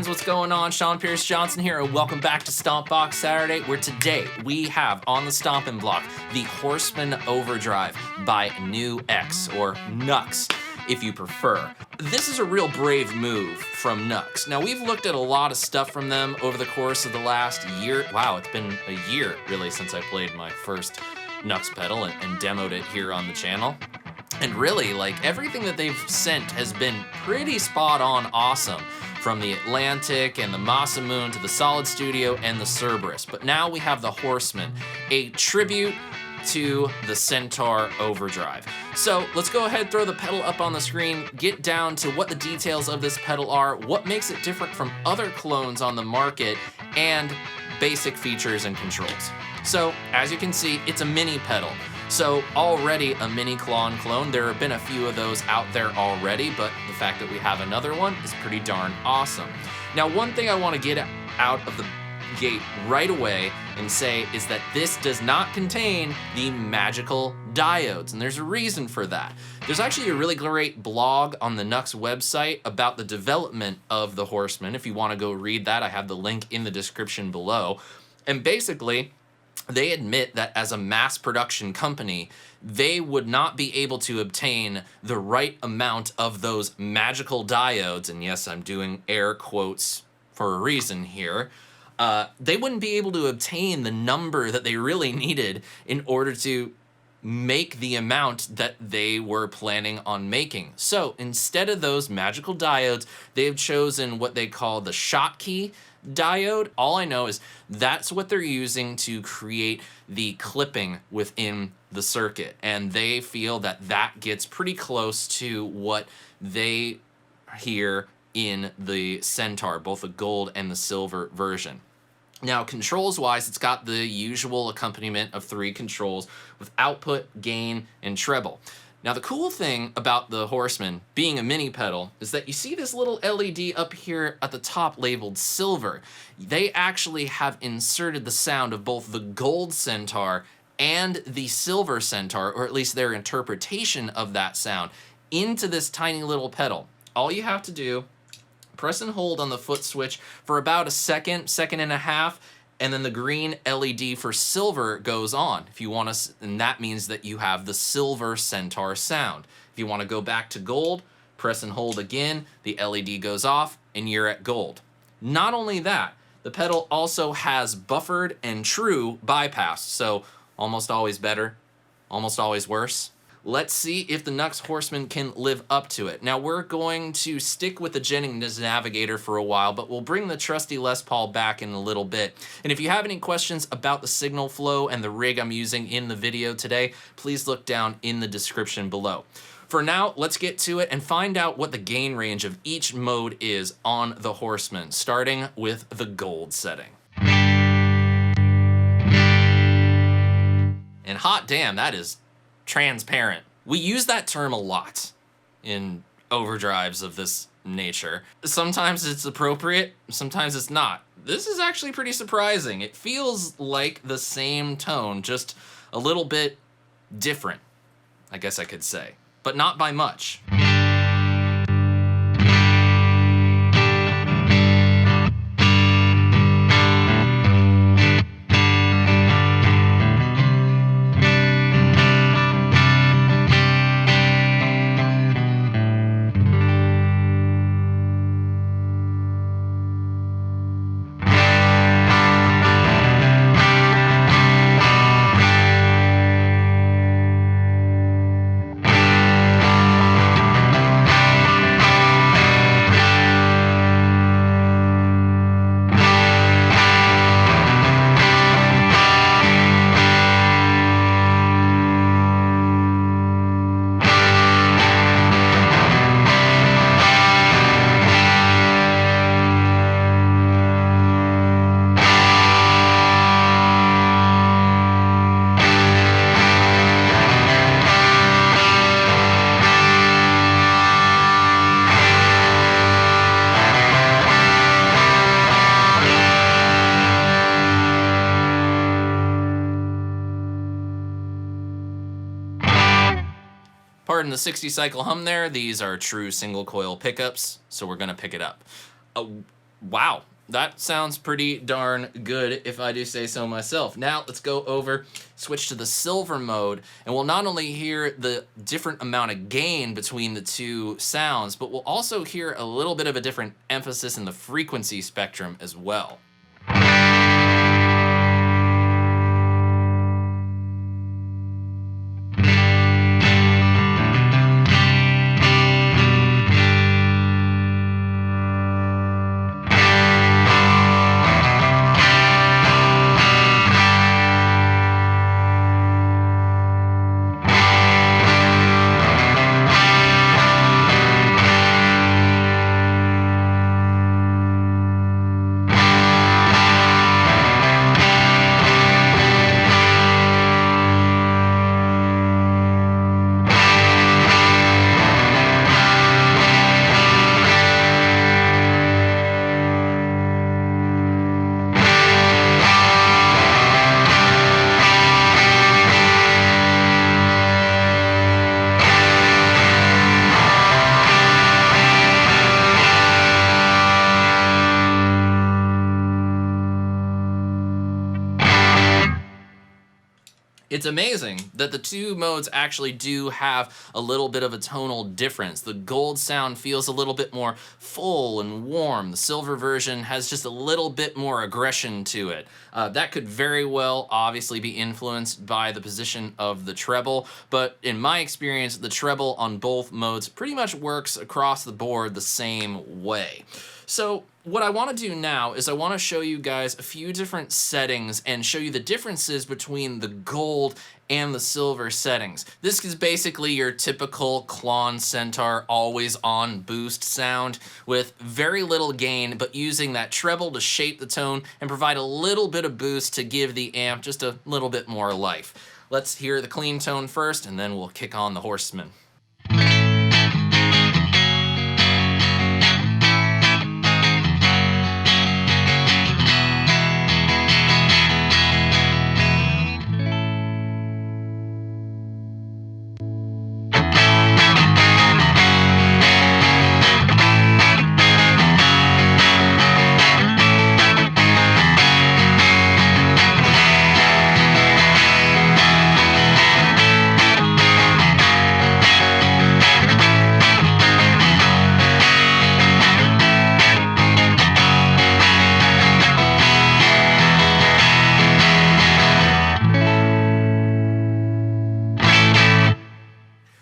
friends, what's going on? SeanPierceJohnson here, and welcome back to Stompbox Saturday, where today we have on the stomping block the Horseman Overdrive by NUX, or NUX, if you prefer. This is a real brave move from NUX. Now, we've looked at a lot of stuff from them over the course of the last year. Wow, it's been a year, really, since I played my first NUX pedal and demoed it here on the channel. And really, like, everything that they've sent has been pretty spot on awesome. From the Atlantic and the Masamune to the Solid Studio and the Cerberus. But now we have the Horseman, a tribute to the Centaur Overdrive. So let's go ahead, throw the pedal up on the screen, get down to what the details of this pedal are, what makes it different from other clones on the market, and basic features and controls. So as you can see, it's a mini pedal. So already a mini Klon clone. There have been a few of those out there already, but the fact that we have another one is pretty darn awesome. Now, one thing I want to get out of the gate right away and say is that this does not contain the magical diodes, and there's a reason for that. There's actually a really great blog on the NUX website about the development of the Horseman. If you want to go read that, I have the link in the description below. And basically, they admit that as a mass production company, they would not be able to obtain the right amount of those magical diodes, and yes, I'm doing air quotes for a reason here. They wouldn't be able to obtain the number that they really needed in order to make the amount that they were planning on making. So instead of those magical diodes, they've chosen what they call the Schottky diode. All I know is that's what they're using to create the clipping within the circuit, and they feel that that gets pretty close to what they hear in the Centaur, both the gold and the silver version. Now, controls-wise, it's got the usual accompaniment of 3 controls with output, gain, and treble. Now, the cool thing about the Horseman being a mini pedal is that you see this little LED up here at the top labeled silver. They actually have inserted the sound of both the gold Centaur and the silver Centaur, or at least their interpretation of that sound, into this tiny little pedal. All you have to do, press and hold on the foot switch for about a second, second and a half, and then the green LED for silver goes on. If you want to, and that means that you have the silver Centaur sound. If you want to go back to gold, press and hold again, the LED goes off, and you're at gold. Not only that, the pedal also has buffered and true bypass, so almost always better, almost always worse. Let's see if the NUX Horseman can live up to it. Now, we're going to stick with the Jennings Navigator for a while, but we'll bring the trusty Les Paul back in a little bit. And if you have any questions about the signal flow and the rig I'm using in the video today, please look down in the description below. For now, let's get to it and find out what the gain range of each mode is on the Horseman, starting with the gold setting. And hot damn, that is transparent. We use that term a lot in overdrives of this nature. Sometimes it's appropriate, sometimes it's not. This is actually pretty surprising. It feels like the same tone, just a little bit different, I guess I could say, but not by much. Pardon the 60 cycle hum there. These are true single coil pickups, so we're gonna pick it up. Wow, that sounds pretty darn good if I do say so myself. Now let's go over, switch to the silver mode, and we'll not only hear the different amount of gain between the two sounds, but we'll also hear a little bit of a different emphasis in the frequency spectrum as well. It's amazing that the two modes actually do have a little bit of a tonal difference. The gold sound feels a little bit more full and warm. The silver version has just a little bit more aggression to it. That could very well obviously be influenced by the position of the treble, but in my experience, the treble on both modes pretty much works across the board the same way. So what I want to do now is I want to show you guys a few different settings and show you the differences between the gold and the silver settings. This is basically your typical Klon Centaur always on boost sound with very little gain, but using that treble to shape the tone and provide a little bit of boost to give the amp just a little bit more life. Let's hear the clean tone first, and then we'll kick on the Horseman.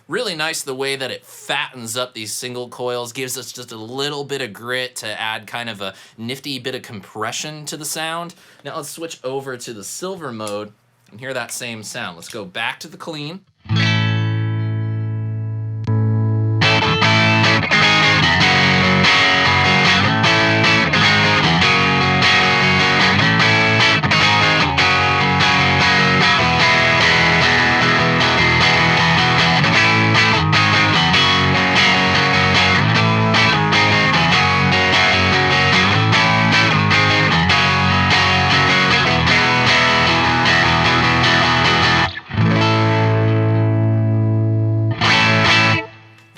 Really nice the way that it fattens up these single coils, gives us just a little bit of grit to add kind of a nifty bit of compression to the sound. Now let's switch over to the silver mode and hear that same sound. Let's go back to the clean.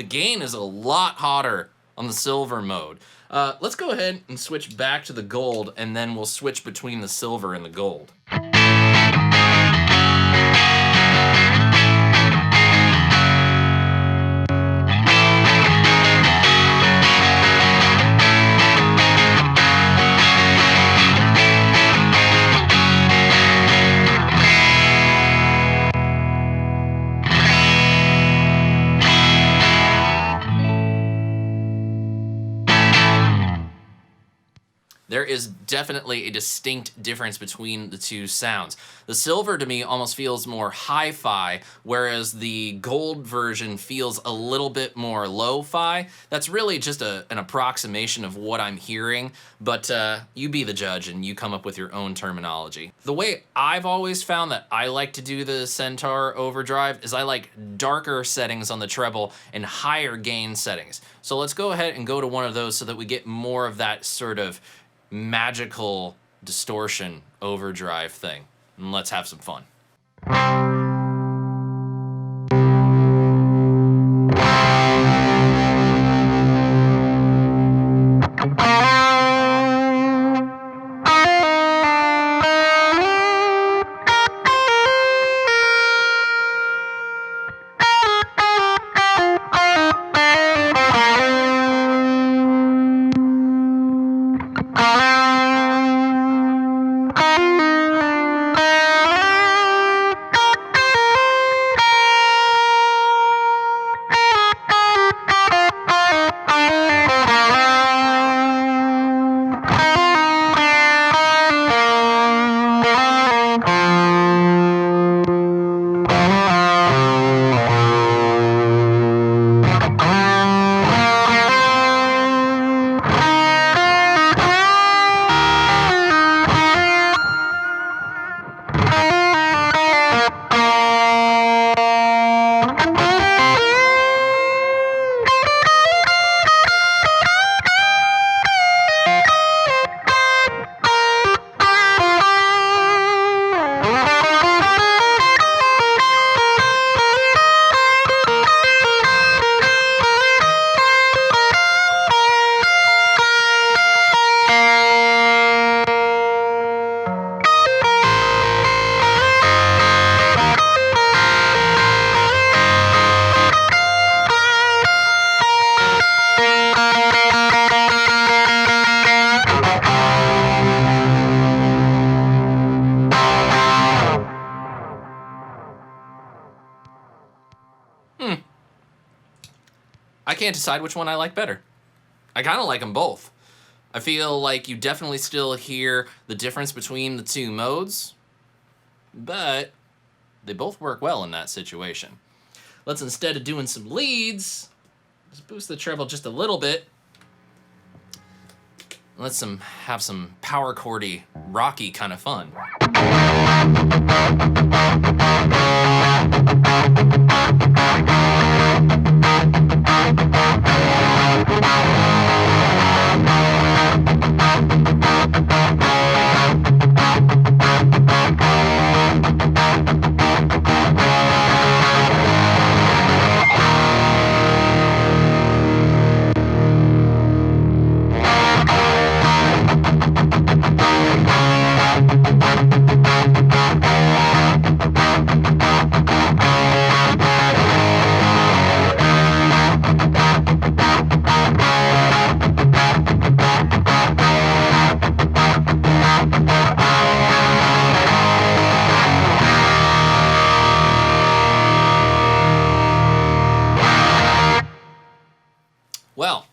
Gain is a lot hotter on the silver mode. Let's go ahead and switch back to the gold, and then we'll switch between the silver and the gold. There is definitely a distinct difference between the two sounds. The silver to me almost feels more hi-fi, whereas the gold version feels a little bit more lo-fi. That's really just an approximation of what I'm hearing, but you be the judge and you come up with your own terminology. The way I've always found that I like to do the Centaur Overdrive is I like darker settings on the treble and higher gain settings. So let's go ahead and go to one of those so that we get more of that sort of magical distortion overdrive thing. And let's have some fun. I can't decide which one I like better. I kind of like them both. I feel like you definitely still hear the difference between the two modes, but they both work well in that situation. Let's, instead of doing some leads, just boost the treble just a little bit. Let's have some power chordy, rocky kind of fun. Well,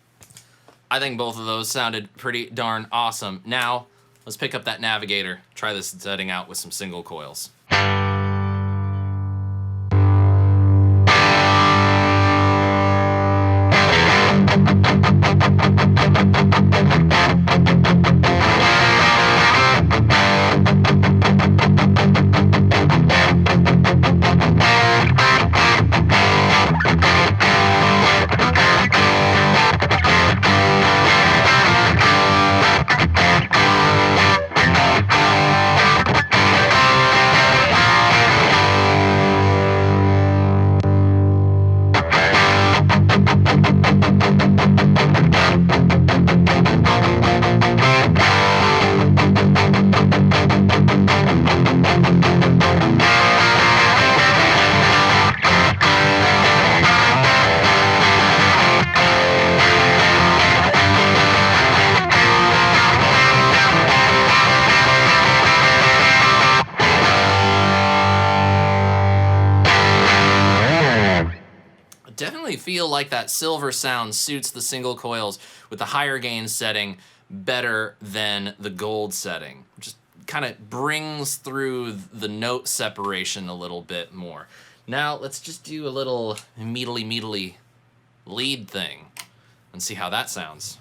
I think both of those sounded pretty darn awesome. Now, let's pick up that navigator, try this setting out with some single coils. Definitely feel like that silver sound suits the single coils with the higher gain setting better than the gold setting. Just kind of brings through the note separation a little bit more. Now let's just do a little meatly lead thing and see how that sounds.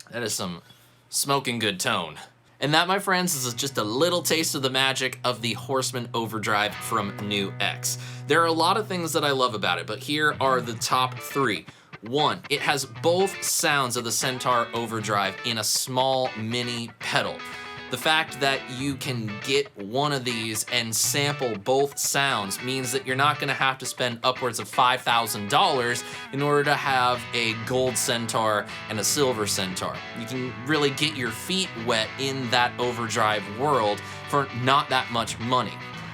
That is some smoking good tone. And that, my friends, is just a little taste of the magic of the Horseman Overdrive from NUX. There are a lot of things that I love about it, but here are the top three. One, it has both sounds of the Centaur Overdrive in a small mini pedal. The fact that you can get one of these and sample both sounds means that you're not gonna have to spend upwards of $5,000 in order to have a gold Centaur and a silver Centaur. You can really get your feet wet in that overdrive world for not that much money.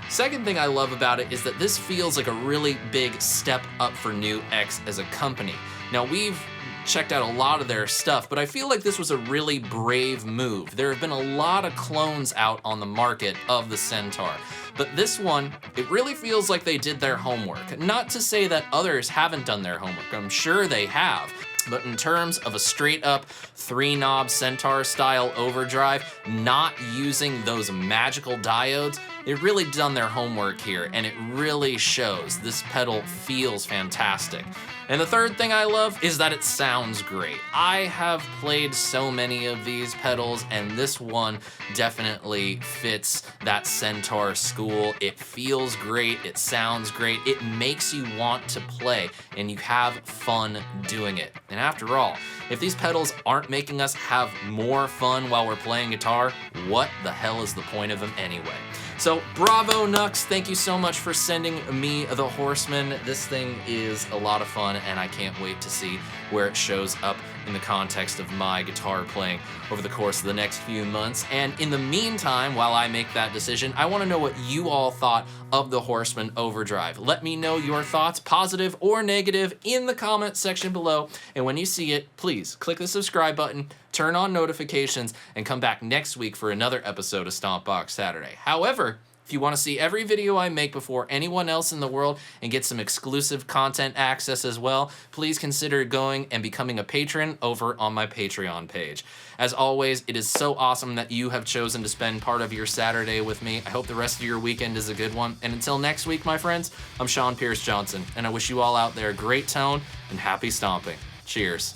Second thing I love about it is that this feels like a really big step up for NUX as a company. Now, we've checked out a lot of their stuff, but I feel like this was a really brave move. There have been a lot of clones out on the market of the Centaur, but this one, it really feels like they did their homework. Not to say that others haven't done their homework, I'm sure they have, but in terms of a straight up 3-knob Centaur-style overdrive, not using those magical diodes, they've really done their homework here, and it really shows. This pedal feels fantastic. And the third thing I love is that it sounds great. I have played so many of these pedals, and this one definitely fits that Centaur school. It feels great, it sounds great, it makes you want to play, and you have fun doing it. And after all, if these pedals aren't making us have more fun while we're playing guitar, what the hell is the point of them anyway? So bravo NUX, thank you so much for sending me the Horseman. This thing is a lot of fun, and I can't wait to see where it shows up in the context of my guitar playing over the course of the next few months. And in the meantime, while I make that decision, I want to know what you all thought of the Horseman Overdrive. Let me know your thoughts, positive or negative, in the comment section below. And when you see it, please click the subscribe button, turn on notifications, and come back next week for another episode of Stompbox Saturday. However, if you want to see every video I make before anyone else in the world and get some exclusive content access as well, please consider going and becoming a patron over on my Patreon page. As always, it is so awesome that you have chosen to spend part of your Saturday with me. I hope the rest of your weekend is a good one. And until next week, my friends, I'm SeanPierceJohnson, and I wish you all out there great tone and happy stomping. Cheers.